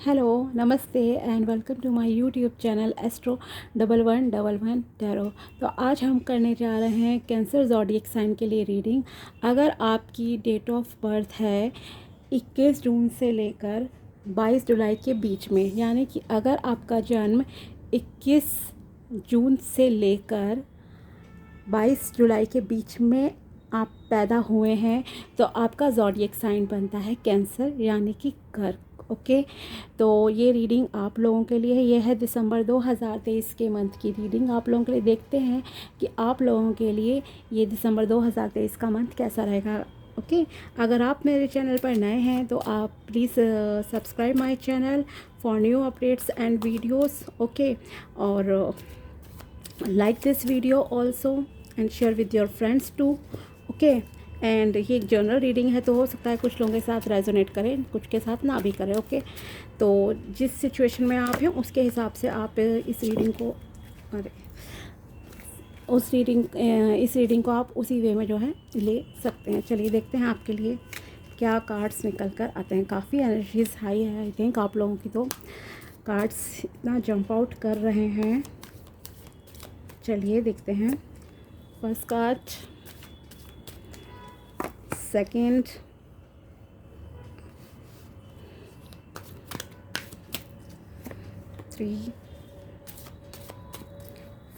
Hello, namaste and welcome to my YouTube channel Astro 1111 tarot. तो आज हम करने जा रहे हैं कैंसर ज़ोडिएक साइन के लिए रीडिंग। अगर आपकी डेट ऑफ बर्थ है 21 जून से लेकर 22 जुलाई के बीच में, यानी कि अगर आपका जन्म 21 जून से लेकर 22 जुलाई के बीच में आप पैदा हुए हैं, तो आपका ज़ोडिएक साइन बनता है कैंसर, यानी कि कर्क। ओके, तो ये रीडिंग आप लोगों के लिए है। ये है दिसंबर 2023 के मंथ की रीडिंग आप लोगों के लिए। देखते हैं कि आप लोगों के लिए ये दिसंबर 2023 का मंथ कैसा रहेगा। ओके, अगर आप मेरे चैनल पर नए हैं तो आप please subscribe my channel for new updates and videos. Okay, और like this video also and share with your friends too. Okay, and ये एक जनरल रीडिंग है, तो हो सकता है कुछ लोगों के साथ रेजोनेट करें, कुछ के साथ ना भी करें। ओके, तो जिस सिचुएशन में आप हैं उसके हिसाब से आप इस रीडिंग को इस रीडिंग को आप उसी वे में जो है ले सकते हैं। चलिए देखते हैं आपके लिए क्या कार्ड्स निकल कर आते हैं। काफ़ी एनर्जीज हाई है आई थिंक आप लोगों की, तो कार्ड्स इतना जंप आउट कर रहे हैं। चलिए देखते हैं। First card, second, three,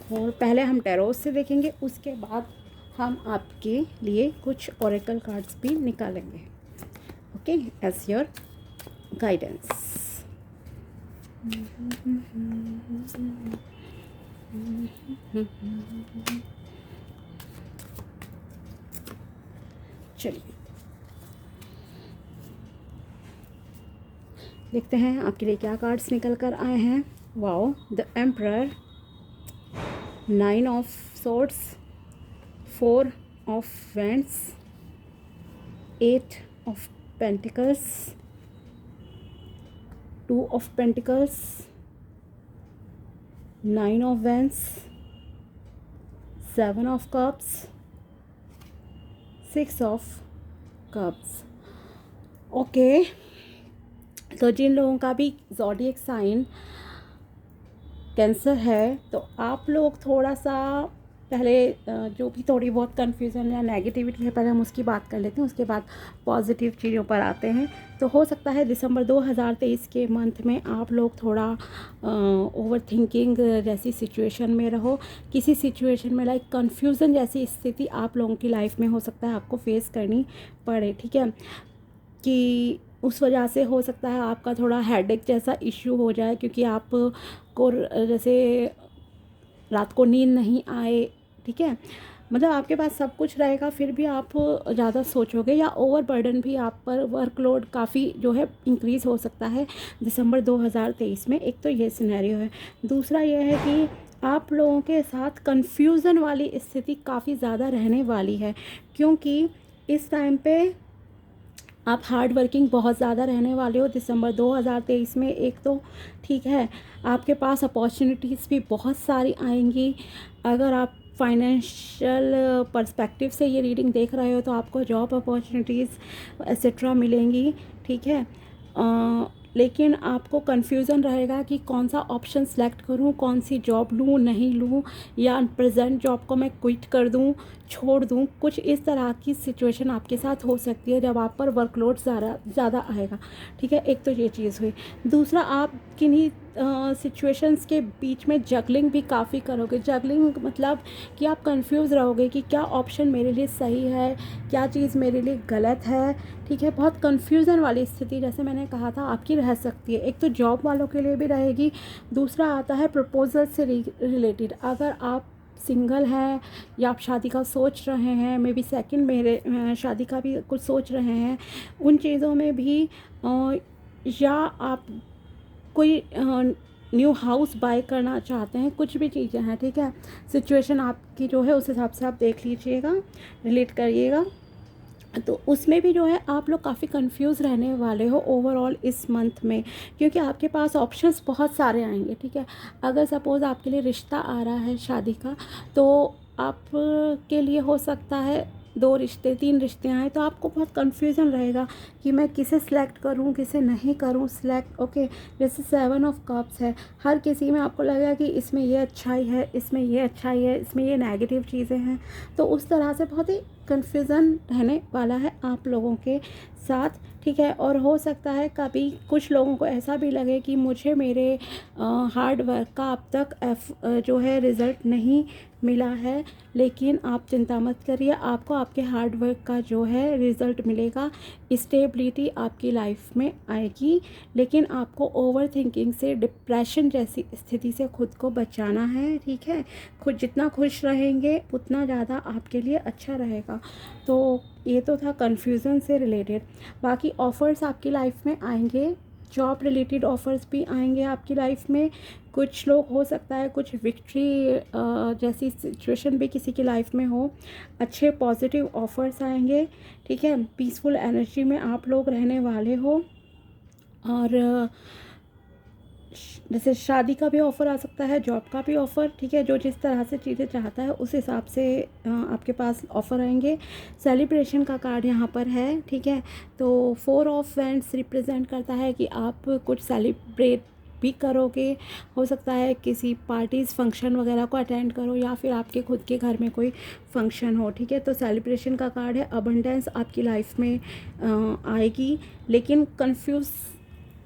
four. पहले हम टैरोट से देखेंगे, उसके बाद हम आपके लिए कुछ ओरेकल कार्ड्स भी निकालेंगे। Okay, as your guidance. चलिए देखते हैं आपके लिए क्या कार्ड्स निकल कर आए हैं। Wow, the emperor, 9 of swords, 4 of wands, 8 of pentacles, 2 of pentacles, 9 of wands, 7 of cups, 6 of cups. Okay, तो जिन लोगों का भी ज़ोडिएक साइन कैंसर है, तो आप लोग थोड़ा सा पहले जो भी थोड़ी बहुत कन्फ्यूज़न या नेगेटिविटी है, पहले हम उसकी बात कर लेते हैं, उसके बाद पॉजिटिव चीज़ों पर आते हैं। तो हो सकता है दिसंबर 2023 के मंथ में आप लोग थोड़ा ओवर थिंकिंग जैसी सिचुएशन में रहो। किसी सिचुएशन में लाइक कन्फ्यूज़न जैसी स्थिति आप लोगों की लाइफ में हो सकता है आपको फेस करनी पड़े। ठीक है, कि उस वजह से हो सकता है आपका थोड़ा हेडेक जैसा इश्यू हो जाए, क्योंकि आप को जैसे रात को नींद नहीं आए। ठीक है, मतलब आपके पास सब कुछ रहेगा फिर भी आप ज़्यादा सोचोगे, या ओवर बर्डन भी आप पर, वर्कलोड काफ़ी जो है इंक्रीज़ हो सकता है दिसंबर 2023 में। एक तो ये सिनेरियो है। दूसरा ये है कि आप लोगों के साथ कन्फ्यूज़न वाली स्थिति काफ़ी ज़्यादा रहने वाली है, क्योंकि इस टाइम पे आप हार्ड वर्किंग बहुत ज़्यादा रहने वाले हो दिसंबर 2023 में। एक तो ठीक है, आपके पास अपॉर्चुनिटीज़ भी बहुत सारी आएंगी। अगर आप फाइनेंशियल पर्सपेक्टिव से ये रीडिंग देख रहे हो तो आपको जॉब अपॉर्चुनिटीज़ एक्सेट्रा मिलेंगी। ठीक है, लेकिन आपको कन्फ्यूज़न रहेगा कि कौन सा ऑप्शन सेलेक्ट करूं, कौन सी जॉब लूं, नहीं लूं, या प्रेजेंट जॉब को मैं क्विट कर दूं, छोड़ दूं। कुछ इस तरह की सिचुएशन आपके साथ हो सकती है जब आप पर वर्कलोड ज़्यादा आएगा। ठीक है, एक तो ये चीज़ हुई। दूसरा, आप किन्हीं सिचुएशंस के बीच में जगलिंग भी काफ़ी करोगे। जगलिंग मतलब कि आप कंफ्यूज रहोगे कि क्या ऑप्शन मेरे लिए सही है, क्या चीज़ मेरे लिए गलत है। ठीक है, बहुत कंफ्यूजन वाली स्थिति जैसे मैंने कहा था आपकी रह सकती है। एक तो जॉब वालों के लिए भी रहेगी। दूसरा आता है प्रपोजल से रिलेटेड। अगर आप सिंगल हैं या आप शादी का सोच रहे हैं, मे बी सेकंड मेरे शादी का भी कुछ सोच रहे हैं, उन चीज़ों में भी या आप कोई न्यू हाउस बाय करना चाहते हैं, कुछ भी चीज़ें हैं। ठीक है, सिचुएशन आपकी जो है उस हिसाब से आप देख लीजिएगा, रिलेट करिएगा। तो उसमें भी जो है आप लोग काफ़ी कंफ्यूज रहने वाले हो ओवरऑल इस मंथ में, क्योंकि आपके पास ऑप्शंस बहुत सारे आएंगे। ठीक है, अगर सपोज़ आपके लिए रिश्ता आ रहा है शादी का, तो आप के लिए हो सकता है 2 रिश्ते 3 रिश्ते आए तो आपको बहुत कन्फ्यूज़न रहेगा कि मैं किसे सिलेक्ट करूं किसे नहीं करूं सिलेक्ट। ओके, जैसे 7 ऑफ कप्स है, हर किसी में आपको लगेगा कि इसमें ये अच्छाई है, इसमें ये अच्छाई है, इसमें ये नेगेटिव चीज़ें हैं। तो उस तरह से बहुत ही कन्फ्यूज़न रहने वाला है आप लोगों के साथ, ठीक है। और हो सकता है कभी कुछ लोगों को ऐसा भी लगे कि मुझे मेरे हार्ड वर्क का अब तक जो है रिज़ल्ट नहीं मिला है, लेकिन आप चिंता मत करिए, आपको आपके हार्ड वर्क का जो है रिज़ल्ट मिलेगा। स्टेबिलिटी आपकी लाइफ में आएगी, लेकिन आपको ओवर थिंकिंग से, डिप्रेशन जैसी स्थिति से खुद को बचाना है, ठीक है। खुद जितना खुश रहेंगे उतना ज़्यादा आपके लिए अच्छा रहेगा। तो ये तो था कन्फ्यूज़न से रिलेटेड। बाकी ऑफ़र्स आपकी लाइफ में आएंगे, जॉब रिलेटेड ऑफ़र्स भी आएंगे आपकी लाइफ में। कुछ लोग हो सकता है कुछ विक्ट्री जैसी सिचुएशन भी किसी की लाइफ में हो, अच्छे पॉजिटिव ऑफ़र्स आएंगे, ठीक है। पीसफुल एनर्जी में आप लोग रहने वाले हो। और जैसे शादी का भी ऑफ़र आ सकता है, जॉब का भी ऑफ़र, ठीक है। जो जिस तरह से चीज़ें चाहता है उस हिसाब से आपके पास ऑफ़र आएंगे। सेलिब्रेशन का कार्ड यहाँ पर है, ठीक है। तो 4 ऑफ वैंड्स रिप्रेजेंट करता है कि आप कुछ सेलिब्रेट भी करोगे, हो सकता है किसी पार्टीज़ फंक्शन वगैरह को अटेंड करो या फिर आपके खुद के घर में कोई फंक्शन हो, ठीक है। तो सेलिब्रेशन का कार्ड है। अबंडेंस आपकी लाइफ में आएगी, लेकिन कंफ्यूज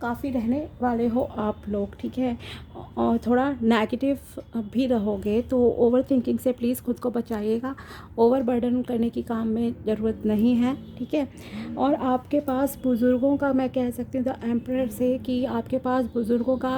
काफ़ी रहने वाले हो आप लोग, ठीक है। और थोड़ा नेगेटिव भी रहोगे, तो ओवर थिंकिंग से प्लीज़ खुद को बचाइएगा। ओवर बर्डन करने की काम में ज़रूरत नहीं है, ठीक है। और आपके पास बुज़ुर्गों का, मैं कह सकती हूँ द एम्परर से, कि आपके पास बुज़ुर्गों का,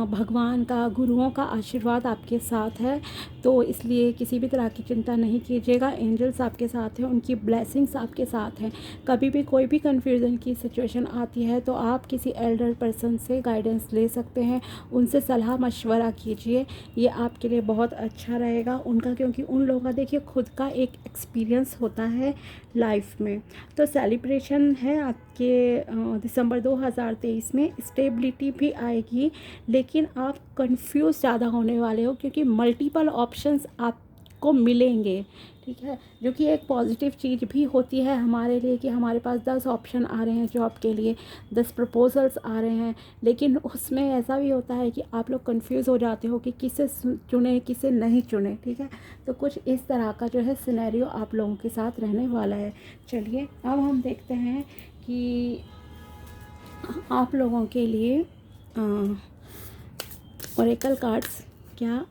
भगवान का, गुरुओं का आशीर्वाद आपके साथ है। तो इसलिए किसी भी तरह की चिंता नहीं कीजिएगा। एंजल्स आपके साथ हैं, उनकी ब्लेसिंग्स आपके साथ हैं। कभी भी कोई भी कन्फ्यूज़न की सिचुएशन आती है तो आप किसी एल्डर पर्सन से गाइडेंस ले सकते हैं, उनसे सलाह मशवरा कीजिए, ये आपके लिए बहुत अच्छा रहेगा उनका, क्योंकि उन लोगों का देखिए खुद का एक एक्सपीरियंस होता है लाइफ में। तो सेलिब्रेशन है आपके दिसंबर 2023 में। स्टेबिलिटी भी आएगी, लेकिन आप कंफ्यूज ज़्यादा होने वाले हो, क्योंकि मल्टीपल ऑप्शंस आपको मिलेंगे, ठीक है। जो कि एक पॉजिटिव चीज़ भी होती है हमारे लिए, कि हमारे पास 10 ऑप्शन आ रहे हैं जॉब के लिए, 10 प्रपोजल्स आ रहे हैं। लेकिन उसमें ऐसा भी होता है कि आप लोग कंफ्यूज हो जाते हो कि किसे चुने किसे नहीं चुने, ठीक है। तो कुछ इस तरह का जो है सिनेरियो आप लोगों के साथ रहने वाला है। चलिए अब हम देखते हैं कि आप लोगों के लिए ओरेकल कार्ड्स क्या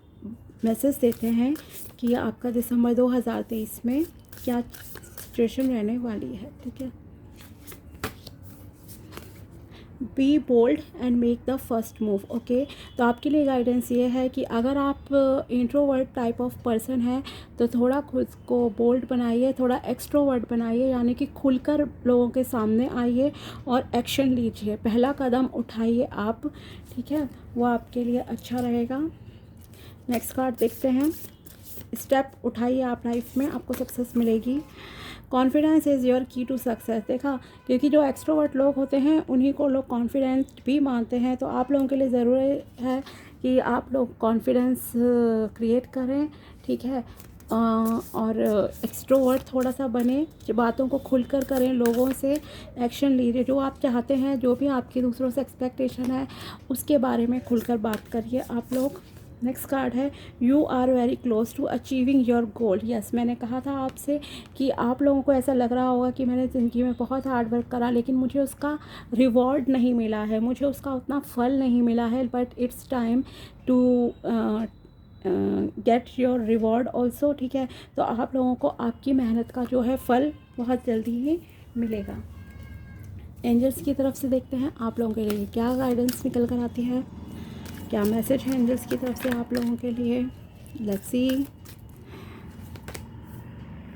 मैसेज देते हैं कि आपका दिसंबर 2023 में क्या सिचुएशन रहने वाली है, ठीक है। Be bold and make the first move. Okay, तो आपके लिए गाइडेंस ये है कि अगर आप इंट्रोवर्ट टाइप ऑफ पर्सन हैं तो थोड़ा खुद को बोल्ड बनाइए, थोड़ा एक्सट्रोवर्ट बनाइए, यानी कि खुलकर लोगों के सामने आइए और एक्शन लीजिए, पहला कदम उठाइए आप, ठीक है। वो आपके लिए अच्छा रहेगा। नेक्स्ट कार्ड देखते हैं। स्टेप उठाइए आप लाइफ में, आपको सक्सेस मिलेगी। कॉन्फिडेंस इज़ योर की टू सक्सेस। देखा, क्योंकि जो एक्सट्रोवर्ट लोग होते हैं उन्हीं को लोग कॉन्फिडेंस भी मानते हैं। तो आप लोगों के लिए ज़रूरी है कि आप लोग कॉन्फिडेंस क्रिएट करें, ठीक है। और एक्सट्रोवर्ट थोड़ा सा बने, जो बातों को खुलकर करें, लोगों से एक्शन लीजिए, जो आप चाहते हैं, जो भी आपकी दूसरों से एक्सपेक्टेशन है उसके बारे में खुलकर बात करिए आप लोग। नेक्स्ट कार्ड है you are very close to achieving your goal. Yes, मैंने कहा था आपसे कि आप लोगों को ऐसा लग रहा होगा कि मैंने ज़िंदगी में बहुत हार्ड वर्क करा, लेकिन मुझे उसका रिवॉर्ड नहीं मिला है, मुझे उसका उतना फल नहीं मिला है। But it's time to get your reward also, ठीक है। तो आप लोगों को आपकी मेहनत का जो है फल बहुत जल्दी ही मिलेगा। एंजल्स की तरफ से देखते हैं आप लोगों के लिए क्या गाइडेंस निकल कर आती है, क्या मैसेज है एंजल्स की तरफ से आप लोगों के लिए। Let's see.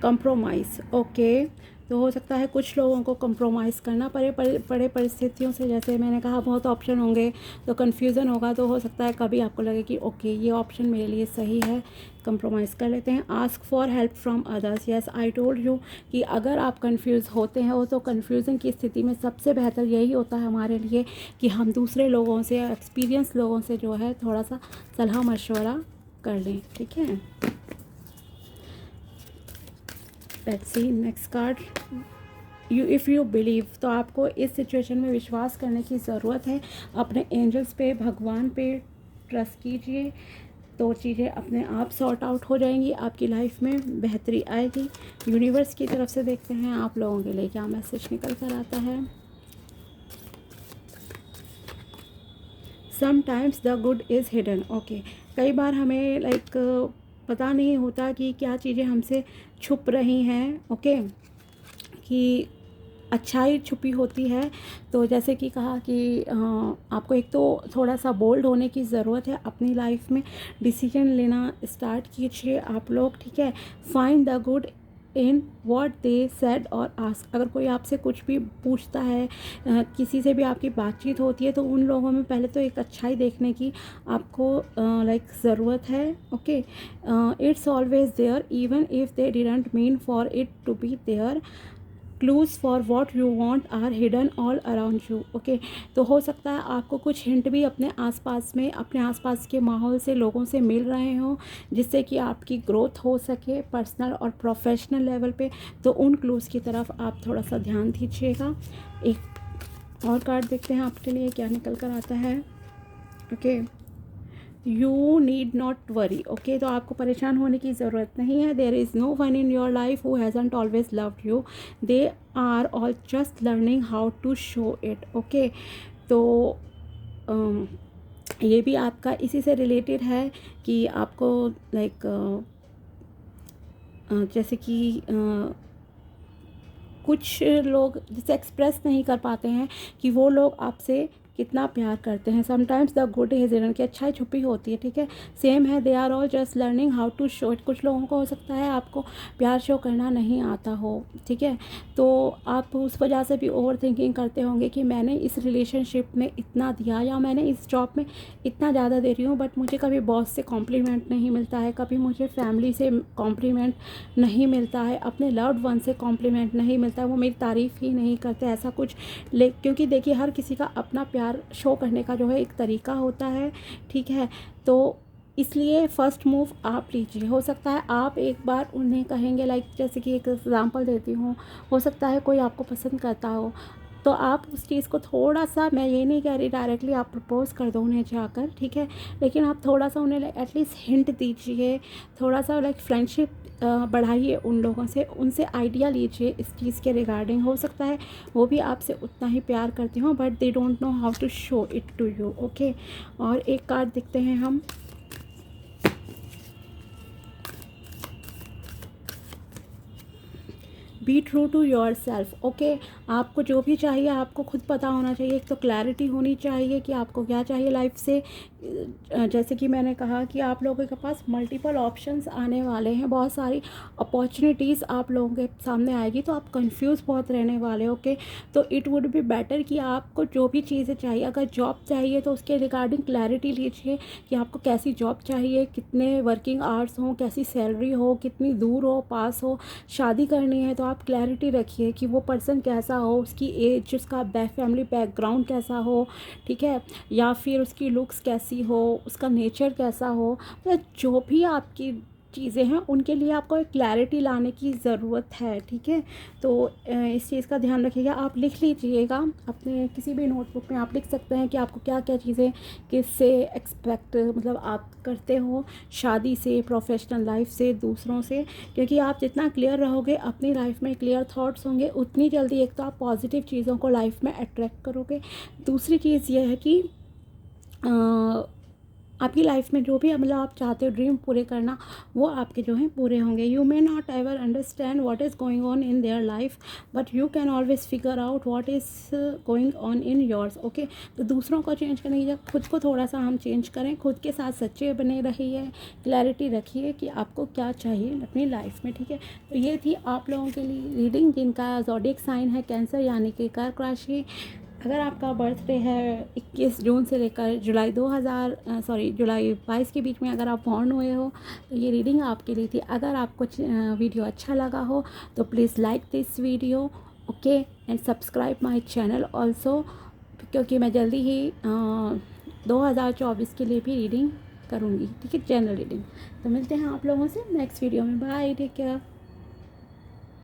कंप्रोमाइज़। ओके, तो हो सकता है कुछ लोगों को कंप्रोमाइज़ करना पड़े बड़े परिस्थितियों से। जैसे मैंने कहा बहुत ऑप्शन होंगे तो कन्फ्यूज़न होगा, तो हो सकता है कभी आपको लगे कि ओके ये ऑप्शन मेरे लिए सही है, कंप्रोमाइज़ कर लेते हैं। Ask for help from others. Yes, I told you कि अगर आप कंफ्यूज होते हैं तो कन्फ्यूज़न की स्थिति में सबसे बेहतर यही होता है हमारे लिए कि हम दूसरे लोगों से, एक्सपीरियंस लोगों से जो है थोड़ा सा सलाह मशवरा कर लें, ठीक है। Let's see next card. If you believe, तो आपको इस सिचुएशन में विश्वास करने की ज़रूरत है। अपने एंजल्स पे, भगवान पे ट्रस्ट कीजिए, तो चीज़ें अपने आप सॉर्ट आउट हो जाएंगी, आपकी लाइफ में बेहतरी आएगी। यूनिवर्स की तरफ से देखते हैं आप लोगों के लिए क्या मैसेज निकल कर आता है। Sometimes the good is hidden. Okay, कई बार हमें पता नहीं होता कि क्या चीज़ें हमसे छुप रही हैं। ओके, कि अच्छाई छुपी होती है। तो जैसे कि कहा कि आपको एक तो थोड़ा सा बोल्ड होने की ज़रूरत है अपनी लाइफ में, डिसीजन लेना स्टार्ट कीजिए आप लोग, ठीक है। Find the good in what they said और आस्क। अगर कोई आपसे कुछ भी पूछता है, किसी से भी आपकी बातचीत होती है, तो उन लोगों में पहले तो एक अच्छाई देखने की आपको ज़रूरत है। Okay, it's always there even if they didn't mean for it to be there. Clues for what you want are hidden all around you. Okay, तो हो सकता है आपको कुछ हिंट भी अपने आसपास में, अपने आसपास के माहौल से, लोगों से मिल रहे हों, जिससे कि आपकी ग्रोथ हो सके पर्सनल और प्रोफेशनल लेवल पे। तो उन क्लूज़ की तरफ आप थोड़ा सा ध्यान दीजिएगा। एक और कार्ड देखते हैं आपके लिए क्या निकल कर आता है। Okay, you need not worry. Okay, तो आपको परेशान होने की ज़रूरत नहीं है। There is no one in your life who hasn't always loved you, they are all just learning how to show it. Okay, तो ये भी आपका इसी से रिलेटेड है कि आपको जैसे कि कुछ लोग जिसे एक्सप्रेस नहीं कर पाते हैं कि वो लोग आपसे कितना प्यार करते हैं। Sometimes the good is hidden, की अच्छाई छुपी होती है, ठीक है। सेम है, they are all just learning how to show it. कुछ लोगों को हो सकता है आपको प्यार शो करना नहीं आता हो, ठीक है। तो आप उस वजह से भी ओवर थिंकिंग करते होंगे कि मैंने इस रिलेशनशिप में इतना दिया, या मैंने इस जॉब में इतना ज़्यादा दे रही हूँ, बट मुझे कभी बॉस से कॉम्प्लीमेंट नहीं मिलता है, कभी मुझे फैमिली से कॉम्प्लीमेंट नहीं मिलता है, अपने लव्ड वन से कॉम्प्लीमेंट नहीं मिलता है, वो मेरी तारीफ़ ही नहीं करते, ऐसा कुछ। क्योंकि देखिए हर किसी का अपना प्यार शो करने का जो है एक तरीका होता है, ठीक है। तो इसलिए फ़र्स्ट मूव आप लीजिए। हो सकता है आप एक बार उन्हें कहेंगे, जैसे कि एक एग्ज़ाम्पल देती हूँ, हो सकता है कोई आपको पसंद करता हो, तो आप उस चीज़ को थोड़ा सा, मैं ये नहीं कह रही डायरेक्टली आप प्रपोज़ कर दो उन्हें जाकर, ठीक है, लेकिन आप थोड़ा सा उन्हें एटलीस्ट हिंट दीजिए, थोड़ा सा फ्रेंडशिप बढ़ाइए उन लोगों से, उनसे आइडिया लीजिए इस चीज़ के रिगार्डिंग। हो सकता है वो भी आपसे उतना ही प्यार करते हों, but they don't know how to show it to you. Okay, और एक कार्ड देखते हैं हम। Be true to yourself. Okay, आपको जो भी चाहिए आपको खुद पता होना चाहिए। एक तो क्लैरिटी होनी चाहिए कि आपको क्या चाहिए लाइफ से। जैसे कि मैंने कहा कि आप लोगों के पास मल्टीपल ऑप्शंस आने वाले हैं, बहुत सारी अपॉर्चुनिटीज़ आप लोगों के सामने आएगी, तो आप कंफ्यूज बहुत रहने वाले हो। ओके, तो इट वुड बी बेटर कि आपको जो भी चीज़ें चाहिए, अगर जॉब चाहिए तो उसके रिगार्डिंग क्लैरिटी लीजिए कि आपको कैसी जॉब चाहिए, कितने वर्किंग आवर्स हों, कैसी सैलरी हो, कितनी दूर हो, पास हो। शादी करनी है तो आप क्लैरिटी रखिए कि वो पर्सन कैसा हो, उसकी एज, उसका फैमिली बैकग्राउंड कैसा हो, ठीक है, या फिर उसकी लुक्स कैसी हो, उसका नेचर कैसा हो। मतलब जो भी आपकी चीज़ें हैं उनके लिए आपको एक क्लैरिटी लाने की ज़रूरत है, ठीक है। तो इस चीज़ का ध्यान रखिएगा। आप लिख लीजिएगा अपने किसी भी नोटबुक में, आप लिख सकते हैं कि आपको क्या क्या चीज़ें किससे एक्सपेक्ट, मतलब आप करते हो शादी से, प्रोफेशनल लाइफ से, दूसरों से। क्योंकि आप जितना क्लियर रहोगे, अपनी लाइफ में क्लियर थॉट्स होंगे, उतनी जल्दी एक तो आप पॉजिटिव चीज़ों को लाइफ में अट्रैक्ट करोगे। दूसरी चीज़ यह है कि आपकी लाइफ में जो भी मतलब आप चाहते हो ड्रीम पूरे करना, वो आपके जो हैं पूरे होंगे। You may not ever understand what is going on in their life, but you can always figure out what is going on in yours. Okay, तो दूसरों को चेंज करने की जगह खुद को थोड़ा सा हम चेंज करें, खुद के साथ सच्चे बने रहिए, क्लैरिटी रखिए कि आपको क्या चाहिए अपनी लाइफ में, ठीक है। तो ये थी आप लोगों के लिए रीडिंग जिनका ज़ोडिएक साइन है कैंसर, यानी कि कर्क राशि। अगर आपका बर्थडे है 21 जून से लेकर जुलाई 22 के बीच में अगर आप बॉर्न हुए हो, तो ये रीडिंग आपके लिए थी। अगर आपको वीडियो अच्छा लगा हो तो please like this video, okay, and subscribe my channel also, क्योंकि मैं जल्दी ही 2024 के लिए भी रीडिंग करूँगी, ठीक है, जनरल रीडिंग। तो मिलते हैं आप लोगों से नेक्स्ट वीडियो में। Bye, take care.